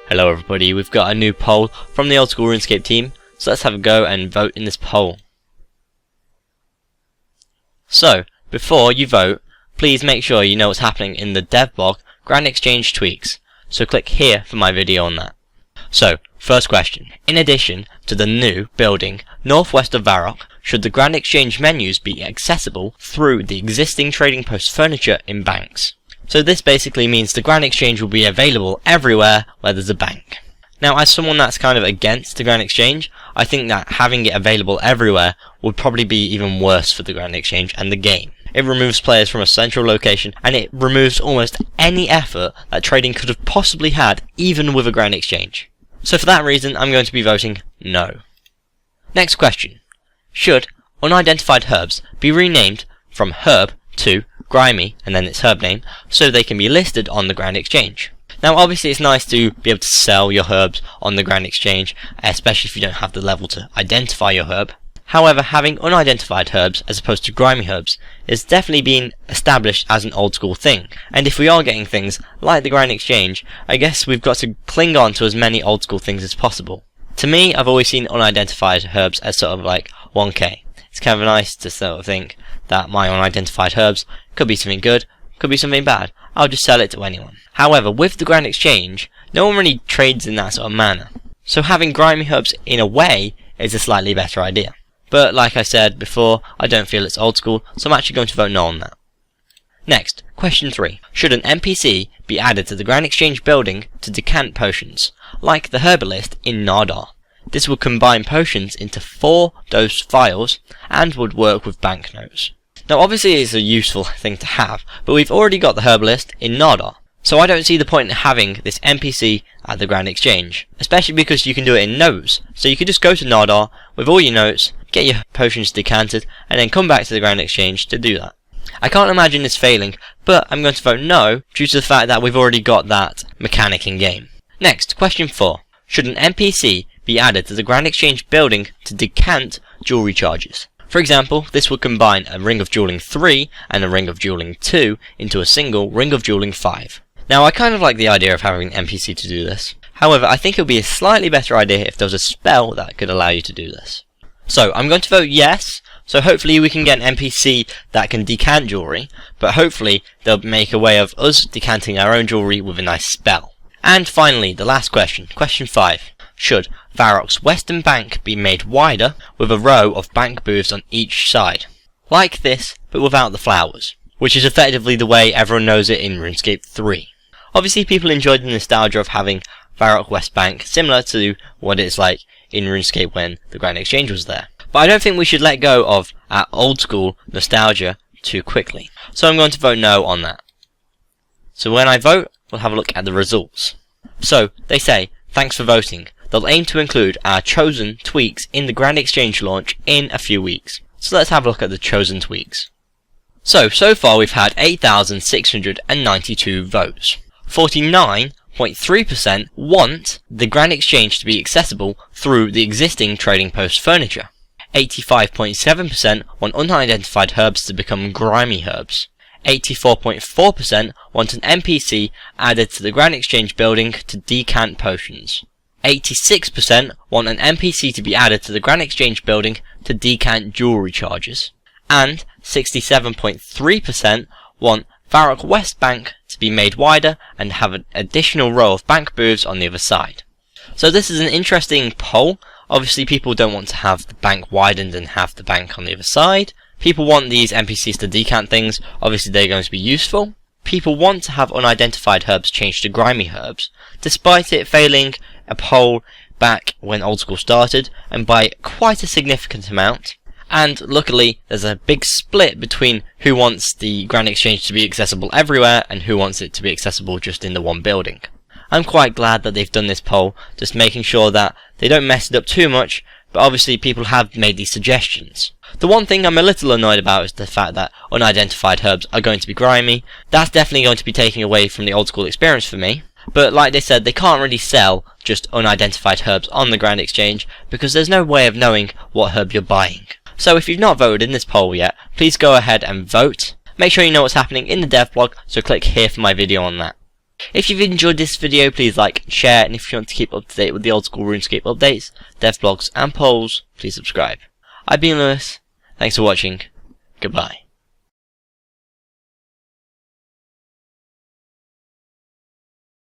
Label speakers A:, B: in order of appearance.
A: Hello everybody, we've got a new poll from the Old School RuneScape team, so let's have a go and vote in this poll. So, before you vote, please make sure you know what's happening in the dev blog Grand Exchange tweaks, so click here for my video on that. So, first question. In addition to the new building northwest of Varrock, should the Grand Exchange menus be accessible through the existing trading post furniture in banks? So this basically means the Grand Exchange will be available everywhere where there's a bank. Now, as someone that's kind of against the Grand Exchange, I think that having it available everywhere would probably be even worse for the Grand Exchange and the game. It removes players from a central location, and it removes almost any effort that trading could have possibly had even with a Grand Exchange. So for that reason, I'm going to be voting no. Next question. Should unidentified herbs be renamed from herb to grimy, and then its herb name, so they can be listed on the Grand Exchange? Now obviously it's nice to be able to sell your herbs on the Grand Exchange, especially if you don't have the level to identify your herb. However, having unidentified herbs as opposed to grimy herbs is definitely being established as an old school thing, and if we are getting things like the Grand Exchange, I guess we've got to cling on to as many old school things as possible. To me, I've always seen unidentified herbs as sort of like 1k. It's kind of nice to sort of think that my unidentified herbs could be something good, could be something bad. I'll just sell it to anyone. However, with the Grand Exchange, no one really trades in that sort of manner. So having grimy herbs in a way is a slightly better idea. But like I said before, I don't feel it's old school, so I'm actually going to vote no on that. Next, question 3. Should an NPC be added to the Grand Exchange building to decant potions, like the herbalist in Nardar? This would combine potions into 4 dose vials and would work with banknotes. Now obviously it's a useful thing to have, but we've already got the herbalist in Nardar, so I don't see the point in having this NPC at the Grand Exchange, especially because you can do it in notes. So you could just go to Nardar with all your notes, get your potions decanted, and then come back to the Grand Exchange to do that. I can't imagine this failing, but I'm going to vote no due to the fact that we've already got that mechanic in game. Next, question 4. Should an NPC be added to the Grand Exchange building to decant jewelry charges? For example, this would combine a Ring of Dueling 3 and a Ring of Dueling 2 into a single Ring of Dueling 5. Now I kind of like the idea of having an NPC to do this. However, I think it would be a slightly better idea if there was a spell that could allow you to do this. So I'm going to vote yes, so hopefully we can get an NPC that can decant jewelry, but hopefully they'll make a way of us decanting our own jewelry with a nice spell. And finally, the last question, question 5. Should Varrock's western bank be made wider with a row of bank booths on each side? Like this, but without the flowers, which is effectively the way everyone knows it in RuneScape 3. Obviously people enjoyed the nostalgia of having Varrock West Bank, similar to what it's like in RuneScape when the Grand Exchange was there. But I don't think we should let go of our old school nostalgia too quickly. So I'm going to vote no on that. So when I vote, we'll have a look at the results. So, they say, thanks for voting. They'll aim to include our chosen tweaks in the Grand Exchange launch in a few weeks. So let's have a look at the chosen tweaks. So far we've had 8,692 votes. 49.3% want the Grand Exchange to be accessible through the existing trading post furniture. 85.7% want unidentified herbs to become grimy herbs. 84.4% want an NPC added to the Grand Exchange building to decant potions. 86% want an NPC to be added to the Grand Exchange building to decant jewelry charges. And 67.3% want Varrock West Bank to be made wider and have an additional row of bank booths on the other side. So this is an interesting poll. Obviously people don't want to have the bank widened and have the bank on the other side. People want these NPCs to decant things. Obviously they're going to be useful. People want to have unidentified herbs changed to grimy herbs, despite it failing a poll back when Old School started, and by quite a significant amount. And luckily there's a big split between who wants the Grand Exchange to be accessible everywhere and who wants it to be accessible just in the one building. I'm quite glad that they've done this poll, just making sure that they don't mess it up too much, but obviously people have made these suggestions. The one thing I'm a little annoyed about is the fact that unidentified herbs are going to be grimy. That's definitely going to be taking away from the old school experience for me. But like they said, they can't really sell just unidentified herbs on the Grand Exchange because there's no way of knowing what herb you're buying. So if you've not voted in this poll yet, please go ahead and vote. Make sure you know what's happening in the dev blog, so click here for my video on that. If you've enjoyed this video, please like and share, and if you want to keep up to date with the Old School RuneScape updates, dev blogs and polls, please subscribe. I've been Lewis, thanks for watching, goodbye.